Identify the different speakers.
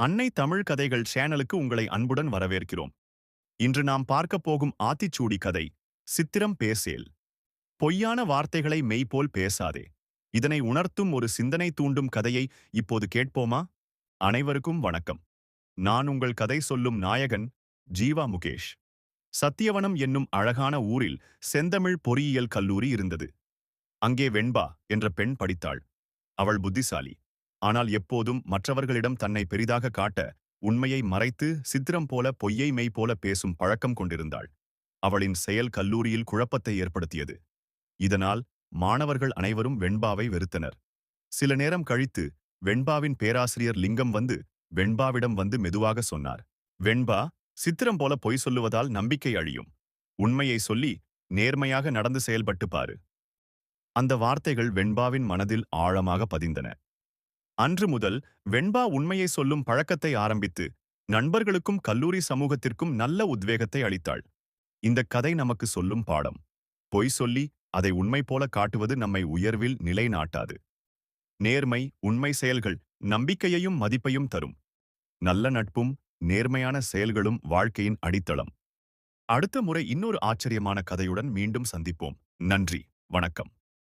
Speaker 1: அன்னை தமிழ் கதைகள் சேனலுக்கு உங்களை அன்புடன் வரவேற்கிறோம். இன்று நாம் பார்க்கப் போகும் ஆத்திச்சூடி கதை சித்திரம் பேசேல். பொய்யான வார்த்தைகளை மெய்போல் பேசாதே. இதனை உணர்த்தும் ஒரு சிந்தனை தூண்டும் கதையை இப்போது கேட்போமா? அனைவருக்கும் வணக்கம். நான் உங்கள் கதை சொல்லும் நாயகன் ஜீவா முகேஷ். சத்தியவனம் என்னும் அழகான ஊரில் செந்தமிழ் பொறியியல் கல்லூரி இருந்தது. அங்கே வெண்பா என்ற பெண் படித்தாள். அவள் புத்திசாலி. ஆனால் எப்போதும் மற்றவர்களிடம் தன்னை பெரிதாக காட்ட உண்மையை மறைத்து சித்திரம் போல பொய்யை மெய் போல பேசும் பழக்கம் கொண்டிருந்தாள். அவளின் செயல் கல்லூரியில் குழப்பத்தை ஏற்படுத்தியது. இதனால் மாணவர்கள் அனைவரும் வெண்பாவை வெறுத்தனர். சில நேரம் கழித்து வெண்பாவின் பேராசிரியர் லிங்கம் வந்து வெண்பாவிடம் வந்து மெதுவாக சொன்னார். வெண்பா, சித்திரம் போல பொய் சொல்லுவதால் நம்பிக்கை அழியும். உண்மையை சொல்லி நேர்மையாக நடந்து செயல்பட்டு பாரு. அந்த வார்த்தைகள் வெண்பாவின் மனதில் ஆழமாக பதிந்தன. அன்று முதல் வெண்பா உண்மையை சொல்லும் பழக்கத்தை ஆரம்பித்து நண்பர்களுக்கும் கல்லூரி சமூகத்திற்கும் நல்ல உத்வேகத்தை அளித்தாள். இந்த கதை நமக்கு சொல்லும் பாடம்: பொய் சொல்லி அதை உண்மை போல காட்டுவது நம்மை உயர்வில் நிலைநாட்டாது. நேர்மை, உண்மை செயல்கள் நம்பிக்கையையும் மதிப்பையும் தரும். நல்ல நட்பும் நேர்மையான செயல்களும் வாழ்க்கையின் அடித்தளம். அடுத்த முறை இன்னொரு ஆச்சரியமான கதையுடன் மீண்டும் சந்திப்போம். நன்றி, வணக்கம்.